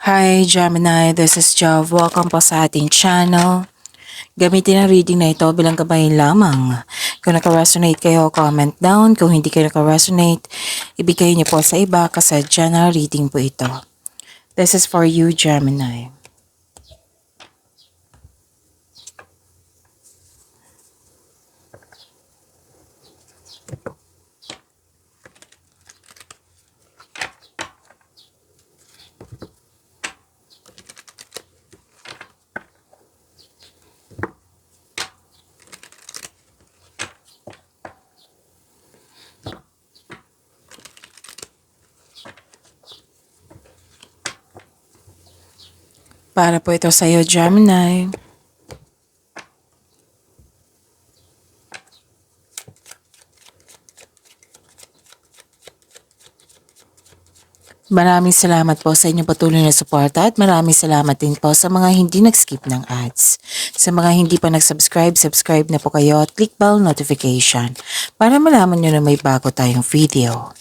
Hi Gemini, this is Jov. Welcome po sa ating channel. Gamitin ang reading na ito bilang gabay lamang. Kung naka-resonate kayo, comment down. Kung hindi kayo naka-resonate, ibigay niyo po sa iba kasi general reading po ito. This is for you, Gemini. Para po ito sa iyo, Gemini. Maraming salamat po sa inyong patuloy na suporta at maraming salamat din po sa mga hindi nag-skip ng ads. Sa mga hindi pa nag-subscribe, subscribe na po kayo at click bell notification para malaman nyo na may bago tayong video.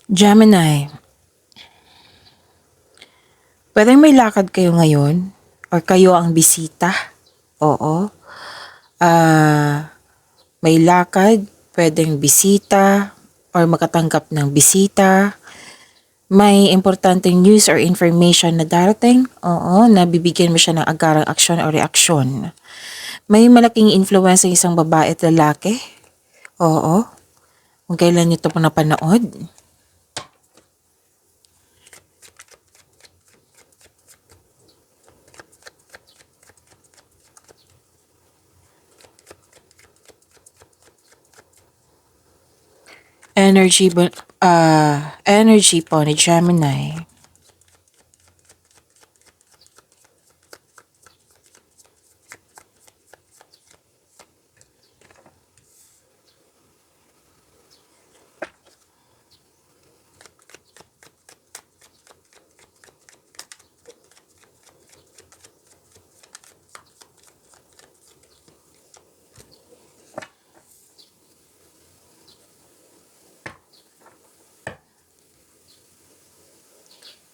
Gemini, pwedeng may lakad kayo ngayon or kayo ang bisita. Oo. May lakad, pwedeng bisita or makatanggap ng bisita. May importanteng news or information na darating. Oo, nabibigyan mo siya ng agarang aksyon o reaksyon. May malaking influence ng isang babae at lalaki. Oo. Kung kailan nyo ito po napanood. Energy po ni Gemini.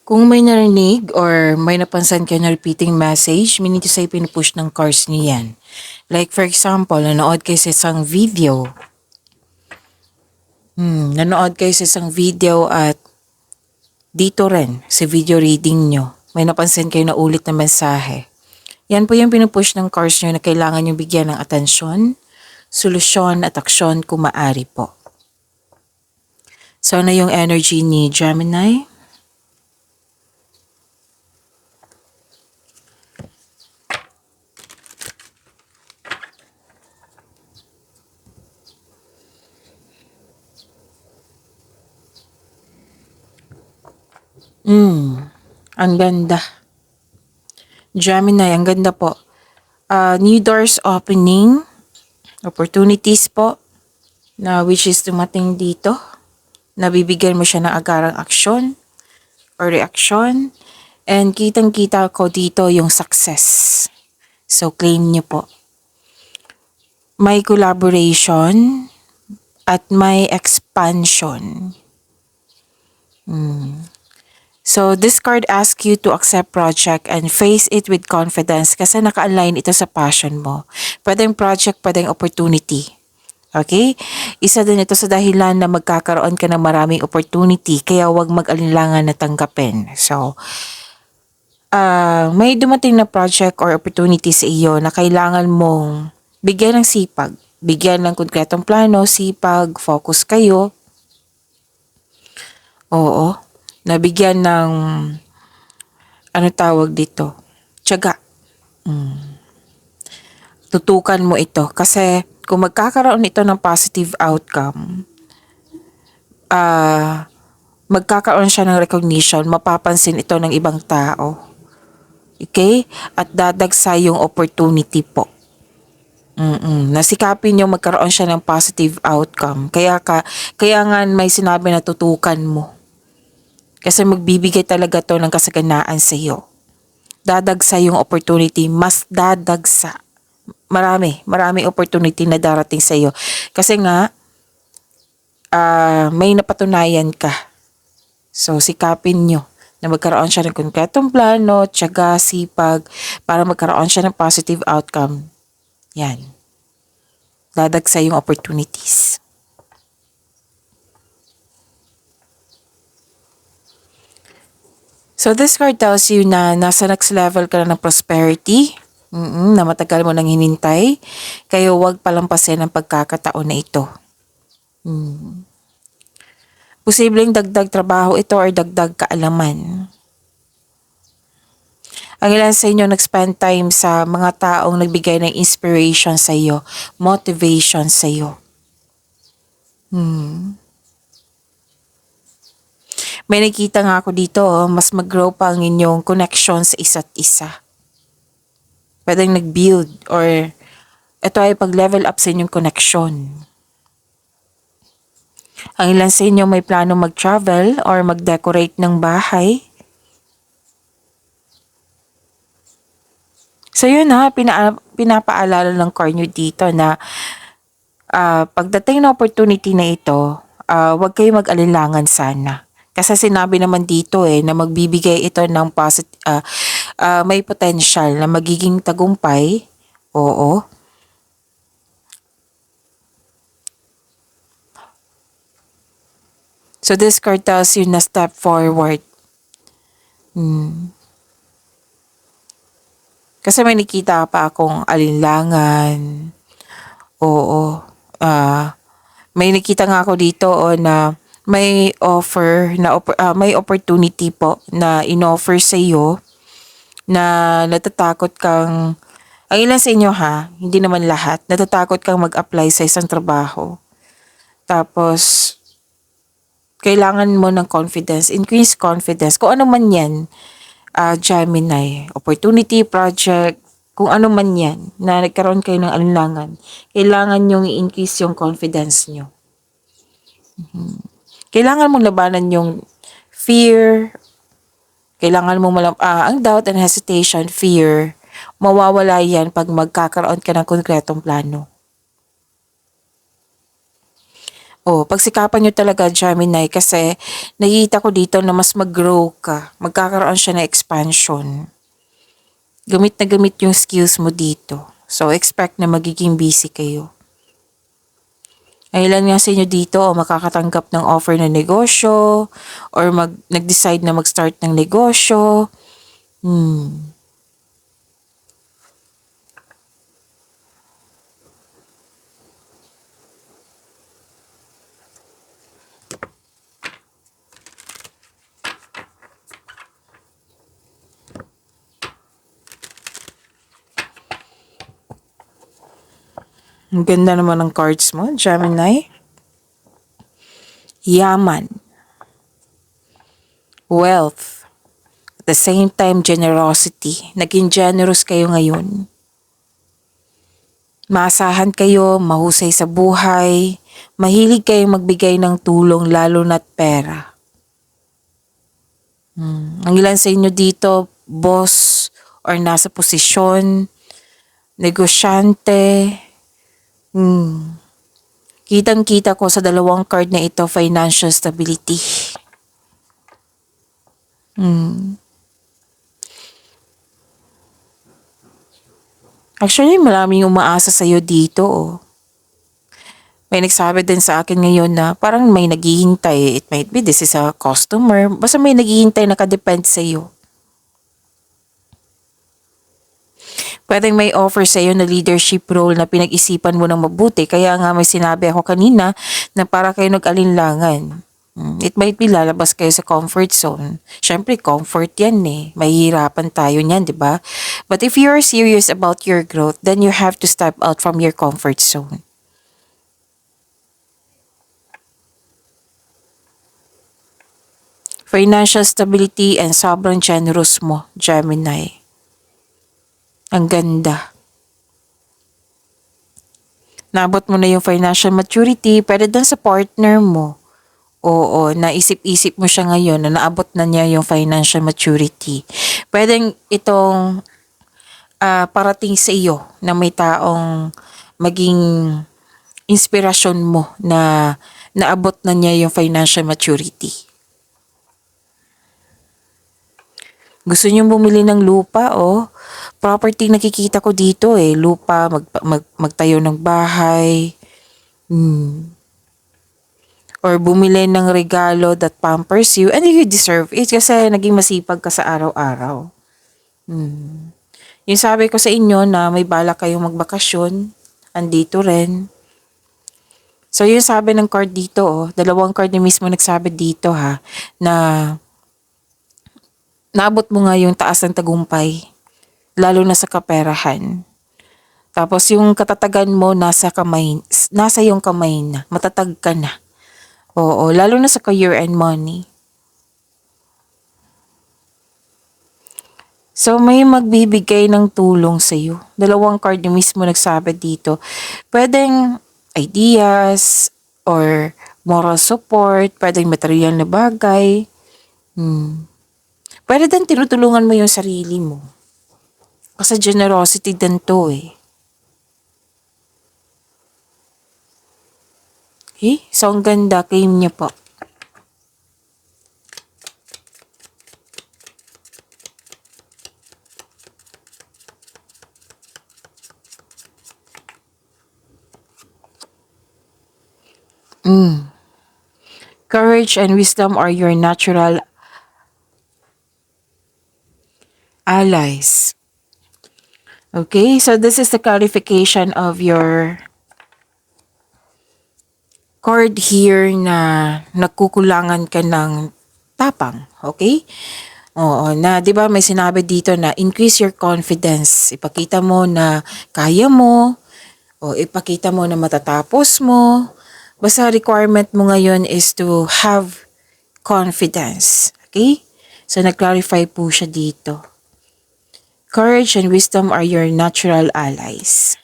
Kung may narinig or may napansan kayo na repeating message, meaning to say pinupush ng cards niyo yan. Like for example, nanood kayo sa isang video. Nanood kayo sa isang video at dito rin sa video reading nyo, may napansin kayo na ulit na mensahe. Yan po yung pinupush ng cards nyo na kailangan nyo bigyan ng atensyon, solusyon at aksyon kung maaari po. So ano yung energy ni Gemini? Ang ganda. Gemini, ang ganda po. New doors opening, opportunities po, na which is dumating dito. Nabibigyan mo siya ng agarang aksyon or reaksyon. And kitang-kita ko dito yung success. So, claim niyo po. May collaboration at may expansion. So, this card asks you to accept project and face it with confidence kasi naka-align ito sa passion mo. Pwedeng project, pwedeng opportunity. Okay? Isa din ito sa dahilan na magkakaroon ka ng maraming opportunity kaya huwag mag-alinlangan na tanggapin. So, may dumating na project or opportunity sa iyo na kailangan mong bigyan ng sipag. Bigyan ng konkretong plano, sipag, focus kayo. Oo. Nabigyan ng, ano tawag dito? Tiyaga. Tutukan mo ito kasi kung magkakaroon ito ng positive outcome, magkakaroon siya ng recognition, mapapansin ito ng ibang tao. Okay? At dadagsa yung opportunity po. Nasikapin nyo magkaroon siya ng positive outcome. Kaya nga may sinabi na tutukan mo. Kasi magbibigay talaga to ng kasaganaan sa iyo. Dadagsa yung opportunity, mas dadagsa. Marami opportunity na darating sa iyo. Kasi nga, may napatunayan ka. So, sikapin nyo na magkaroon siya ng konkretong plano, tiyaga, sipag, para magkaroon siya ng positive outcome. Yan. Dadagsa yung opportunities. So, this card tells you na nasa next level ka na ng prosperity, na matagal mo nang hinintay, kaya huwag palampasin ang pagkakataon na ito. Posibleng dagdag trabaho ito or dagdag kaalaman. Ang ilan sa inyo nag-spend time sa mga taong nagbigay ng inspiration sa iyo, motivation sa iyo. May nakita nga ako dito, mas mag-grow pa ang inyong connection sa isa't isa. Pwedeng nag-build or ito ay pag-level up sa inyong connection. Ang ilan sa inyo may plano mag-travel or mag-decorate ng bahay. So yun pinapaalala ng card nyo dito na pagdating ng opportunity na ito, huwag kayo mag-alinlangan sana. Kasi sinabi naman dito na magbibigay ito ng may potential na magiging tagumpay. Oo. So this card tells you na step forward. Kasi may nakita pa akong alinlangan. Oo. May nakita nga ako dito na may may opportunity po na in-offer sa iyo na natatakot kang, ang ilan sa inyo hindi naman lahat, natatakot kang mag-apply sa isang trabaho. Tapos, kailangan mo ng confidence, increase confidence, kung ano man yan, Gemini, opportunity, project, kung ano man yan, na nagkaroon kayo ng alinlangan, kailangan nyong i-increase yung confidence nyo. Kailangan mong labanan yung fear, kailangan mong ang doubt and hesitation, fear, mawawala yan pag magkakaroon ka ng konkretong plano. Pagsikapan nyo talaga, Gemini, kasi nakikita ko dito na mas mag-grow ka, magkakaroon siya ng expansion. Gamit na gamit yung skills mo dito. So, expect na magiging busy kayo. Ang ilan nga sa inyo dito makakatanggap ng offer ng negosyo or nag-decide na mag-start ng negosyo. Ang ganda naman ng cards mo, Gemini. Yaman. Wealth. At the same time, generosity. Naging generous kayo ngayon. Maasahan kayo, mahusay sa buhay. Mahilig kayong magbigay ng tulong, lalo na't pera. Ang ilan sa inyo dito, boss or nasa posisyon, negosyante. Kitang-kita ko sa dalawang card na ito, financial stability. Actually, maraming umaasa sa'yo dito. May nagsabi din sa akin ngayon na parang may naghihintay. It might be this is a customer. Basta may naghihintay na nakadepend sa'yo. Pwedeng may offer sa iyo na leadership role na pinag-isipan mo ng mabuti. Kaya nga may sinabi ako kanina na para kayo nag-alinlangan. It might be lalabas kayo sa comfort zone. Siyempre, comfort yan Mahihirapan tayo niyan, di ba? But if you're serious about your growth, then you have to step out from your comfort zone. Financial stability and sobrang generous mo, Gemini. Ang ganda. Naabot mo na yung financial maturity, pero dun sa partner mo, oo, naisip-isip mo siya ngayon na naabot na niya yung financial maturity. Pwedeng itong parating sa iyo na may taong maging inspirasyon mo na naabot na niya yung financial maturity. Gusto niyong bumili ng lupa, property nakikita ko dito lupa, magtayo ng bahay, or bumili ng regalo that pampers you and you deserve it kasi naging masipag ka sa araw-araw. Yung sabi ko sa inyo na may balak kayong magbakasyon, andito rin. So yung sabi ng card dito, dalawang card na mismo nagsabi dito na naabot mo nga yung taas ng tagumpay, lalo na sa kaperahan. Tapos yung katatagan mo nasa iyong kamay na, matatag ka na. Oo, lalo na sa career and money. So may magbibigay ng tulong sa iyo. Dalawang card yung mismo nagsabi dito. Pwedeng ideas or moral support, pwedeng material na bagay. Pwede din tinutulungan mo yung sarili mo. Kasi generosity din to Okay? So ang ganda, claim niyo po. Courage and wisdom are your natural allies. Okay, so this is the clarification of your card here na nagkukulangan ka ng tapang. Okay? Oo, na 'di ba may sinabi dito na increase your confidence. Ipakita mo na kaya mo o ipakita mo na matatapos mo. Basta requirement mo ngayon is to have confidence. Okay? So nag-clarify po siya dito. Courage and wisdom are your natural allies.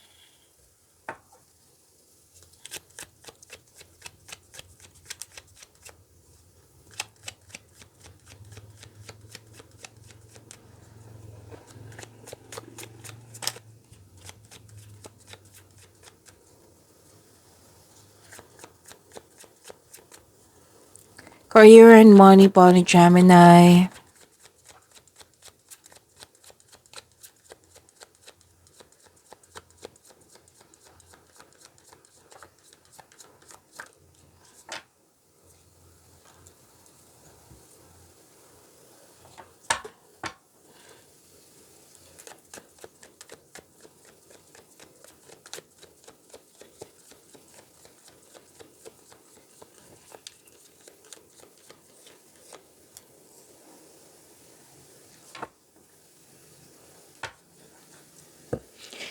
Career and money po ni Gemini.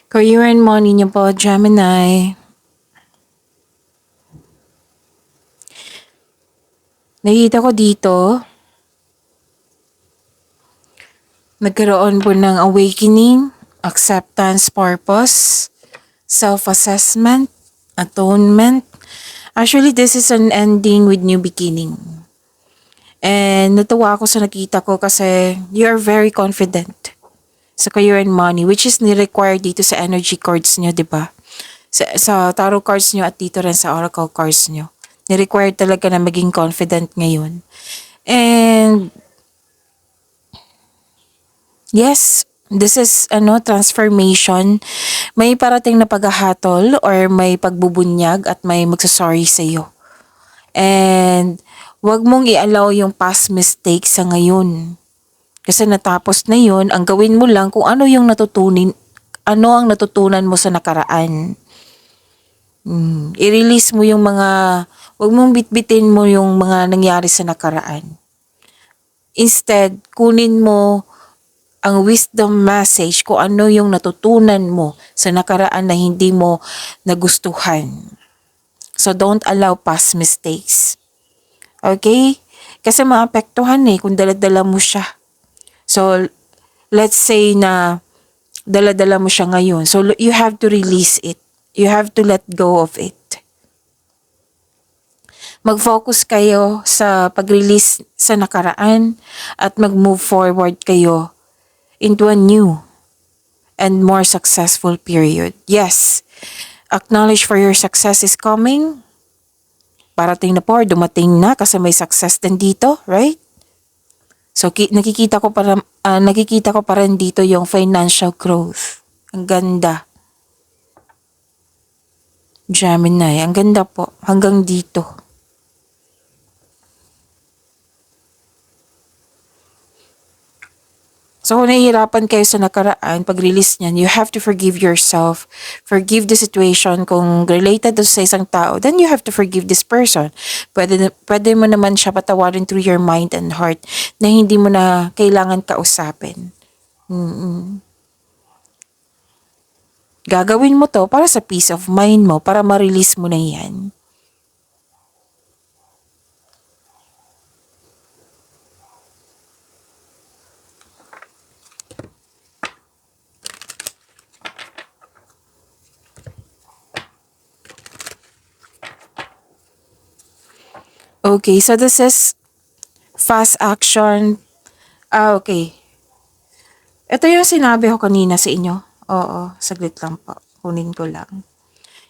Career and money niyo po, Gemini. Nakita ko dito, nagkaroon po ng awakening, acceptance, purpose, self-assessment, atonement. Actually, this is an ending with new beginning. And natuwa ako sa nakita ko kasi you are very confident sa career and money, which is ni-require dito sa energy cards nyo, di ba? Sa tarot cards nyo at dito rin sa oracle cards nyo. Ni-require talaga na maging confident ngayon. And yes, this is transformation. May parating na paghahatol or may pagbubunyag at may magsasorry sa iyo. And wag mong i-allow yung past mistakes sa ngayon. Kasi natapos na yun, ang gawin mo lang kung ano ang natutunan mo sa nakaraan. I-release mo yung wag mong bitbitin mo yung mga nangyari sa nakaraan. Instead, kunin mo ang wisdom message kung ano yung natutunan mo sa nakaraan na hindi mo nagustuhan. So don't allow past mistakes. Okay? Kasi maapektuhan kung dala-dala mo siya. So, let's say na dala-dala mo siya ngayon. So, you have to release it. You have to let go of it. Mag-focus kayo sa pag-release sa nakaraan at mag-move forward kayo into a new and more successful period. Yes, acknowledge for your success is coming. Parating na po or dumating na kasi may success din dito, right? So nakikita ko pa rin dito yung financial growth. Ang ganda. Gemini, ang ganda po hanggang dito. So kung nahihirapan kayo sa nakaraan, pag-release niyan, you have to forgive yourself. Forgive the situation. Kung related to sa isang tao, then you have to forgive this person. Pwede mo naman siya patawarin through your mind and heart na hindi mo na kailangan kausapin. Gagawin mo to para sa peace of mind mo, para ma-release mo na yan. Okay, so this is fast action. Okay. Ito yung sinabi ko kanina sa inyo. Oo, saglit lang po. Kunin ko lang.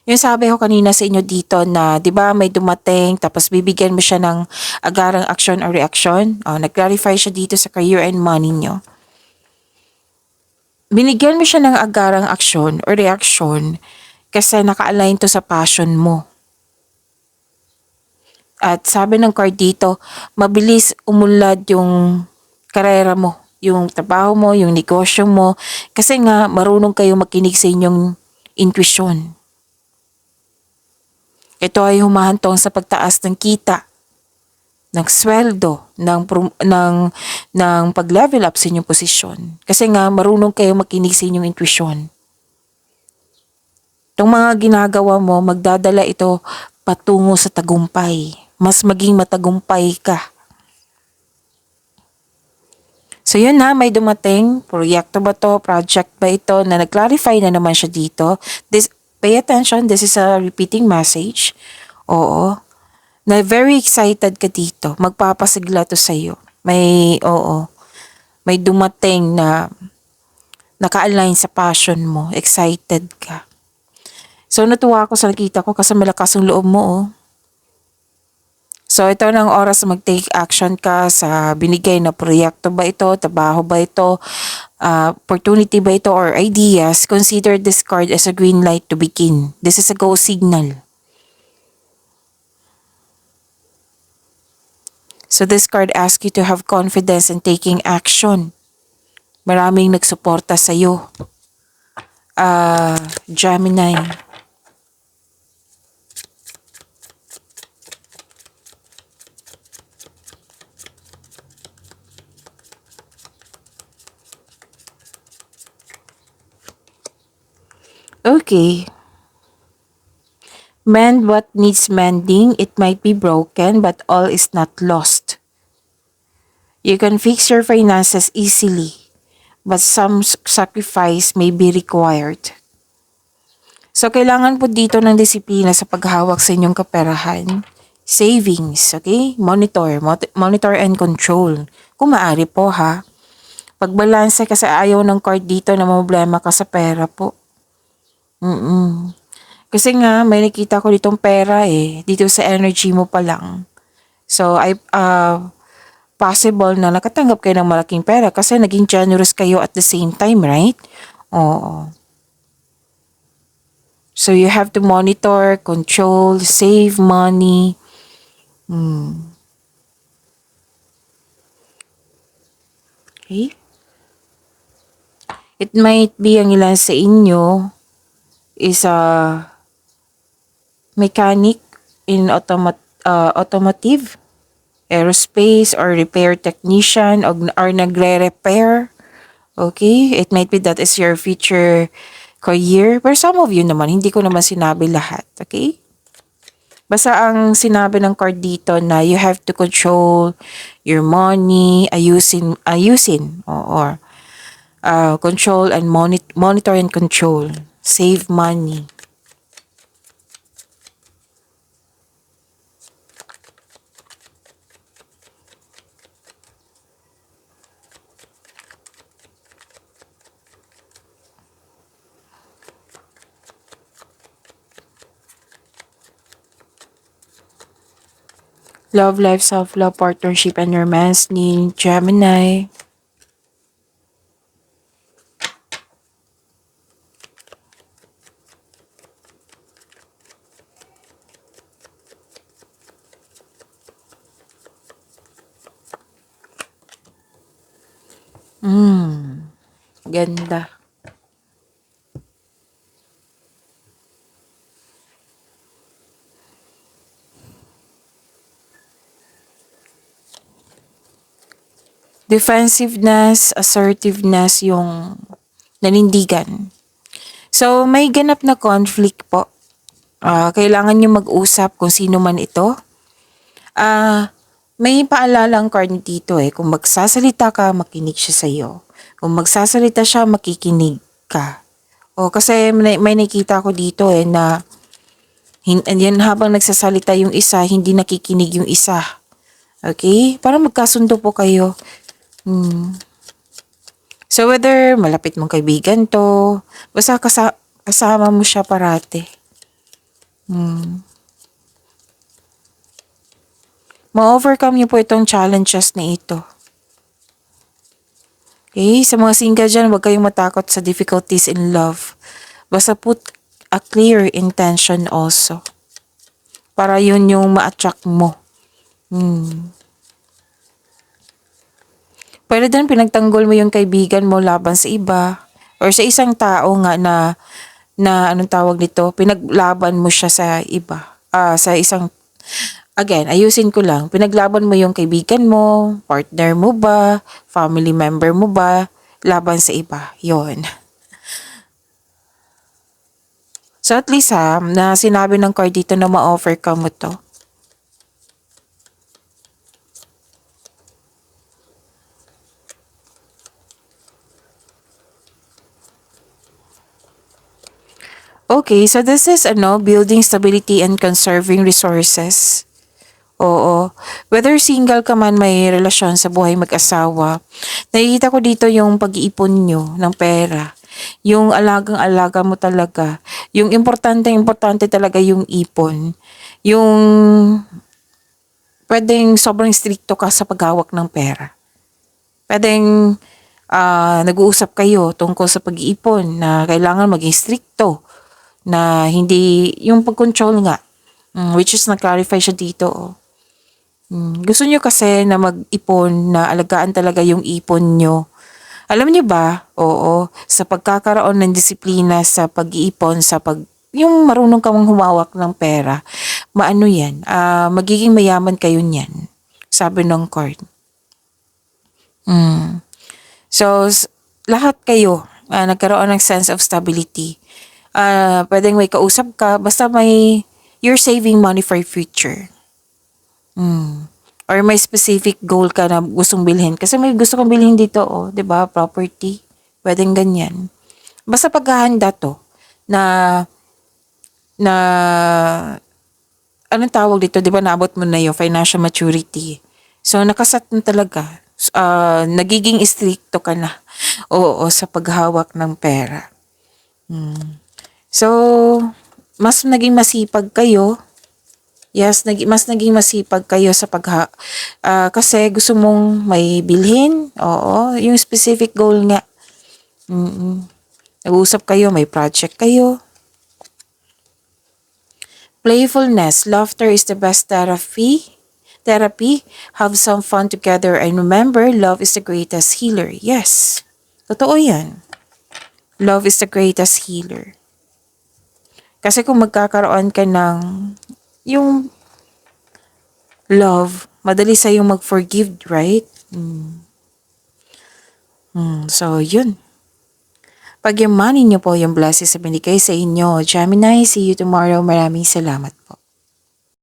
Yung sabi ko kanina sa inyo dito na, di ba, may dumating, tapos bibigyan mo siya ng agarang action or reaction. Nag-clarify siya dito sa career and money nyo. Binigyan mo siya ng agarang action or reaction kasi naka-align to sa passion mo. At sabi ng card dito, mabilis umunlad yung karera mo, yung trabaho mo, yung negosyo mo. Kasi nga, marunong kayo makinig sa inyong intuition. Ito ay humahantong sa pagtaas ng kita, ng sweldo, ng pag-level up sa inyong posisyon. Kasi nga, marunong kayo makinig sa inyong intuition. Itong mga ginagawa mo, magdadala ito patungo sa tagumpay. Mas maging matagumpay ka. So yun na, may dumating. Proyekto ba to? Project ba ito? Na nag-clarify na naman siya dito. Pay attention, this is a repeating message. Oo. Na very excited ka dito. Magpapasigla to sa'yo. May dumating na naka-align sa passion mo. Excited ka. So natuwa ako sa nakita ko kasi malakas ang loob mo. So ito na ang oras na mag-take action ka sa binigay na proyekto ba ito, trabaho ba ito, opportunity ba ito or ideas. Consider this card as a green light to begin. This is a go signal. So this card asks you to have confidence in taking action. Maraming nagsuporta sa iyo. Gemini. Okay. Mend what needs mending. It might be broken, but all is not lost. You can fix your finances easily, but some sacrifice may be required. So, kailangan po dito ng disiplina sa paghawak sa inyong kaperahan. Savings, okay? Monitor and control. Kung maaari po, ha? Pagbalanse kasi ayaw ng card dito na problema ka sa pera po. Kasi nga, may nakita ko ditong pera dito sa energy mo pa lang. So, possible na nakatanggap kayo ng malaking pera kasi naging generous kayo at the same time, right? Oo. So, you have to monitor, control, save money. Okay? It might be ang ilan sa inyo is a mechanic in automotive, aerospace, or repair technician, or nagre-repair. Okay? It might be that is your future career. For some of you naman, hindi ko naman sinabi lahat. Okay? Basta ang sinabi ng card dito na you have to control your money, ayusin, or control and monitor and control. Save money. Love life, self-love, partnership, and romance ni Gemini. Ganda. Defensiveness, assertiveness, yung nanindigan. So, may ganap na conflict po. Kailangan nyo mag-usap kung sino man ito. May paalala ang card dito eh. Kung magsasalita ka, makinig siya sa'yo. Kung magsasalita siya, makikinig ka. Kasi may nakita ko dito eh na yan, habang nagsasalita yung isa, hindi nakikinig yung isa. Okay? Para magkasundo po kayo. So whether malapit mong kaibigan to, basta kasama mo siya parate. Ma-overcome niyo po itong challenges na ito. Okay? Sa mga single dyan, huwag kayong matakot sa difficulties in love. Basta put a clear intention also. Para yun yung ma-attract mo. Pwede din pinagtanggol mo yung kaibigan mo laban sa iba. Or sa isang tao nga na anong tawag nito, pinaglaban mo siya sa iba. Sa isang, again, ayusin ko lang, pinaglaban mo yung kaibigan mo, partner mo ba, family member mo ba, laban sa iba. Yon. So at least na sinabi ng card dito na ma-overcome mo to. Okay, so this is building stability and conserving resources. Oo. Whether single ka man, may relasyon sa buhay mag-asawa, nakikita ko dito yung pag-iipon nyo ng pera. Yung alagang-alaga mo talaga. Yung importante talaga yung ipon. Yung pwedeng sobrang stricto ka sa paghawak ng pera. Pwedeng nag-uusap kayo tungkol sa pag-iipon na kailangan maging stricto. Na hindi, yung pag-control nga, which is na-clarify siya dito. Gusto nyo kasi na mag-ipon, na alagaan talaga yung ipon nyo. Alam nyo ba, oo, sa pagkakaroon ng disiplina sa pag-iipon, yung marunong kang humawak ng pera, maano yan, magiging mayaman kayo niyan, sabi ng card. So, lahat kayo, nagkaroon ng sense of stability. Pwedeng may kausap ka, basta you're saving money for future. Or may specific goal ka na gustong bilhin. Kasi may gusto kong bilhin dito, 'di ba? Property. Pwedeng ganyan. Basta paghahanda to na anong tawag dito, 'di ba? Naabot mo na yung financial maturity. So nakasat na talaga. Nagiging stricto ka na. Oo, sa paghawak ng pera. So, mas naging masipag kayo. Yes, mas naging masipag kayo sa kasi gusto mong may bilhin. Oo, yung specific goal nga. Nag-uusap kayo, may project kayo. Playfulness, laughter is the best therapy. Have some fun together and remember, love is the greatest healer. Yes, totoo yan. Love is the greatest healer. Kasi kung magkakaroon ka ng yung love, madali sa'yo mag-forgive, right? So, yun. Pagyamanin niyo po yung blessings sa binigay sa inyo. Gemini, see you tomorrow. Maraming salamat.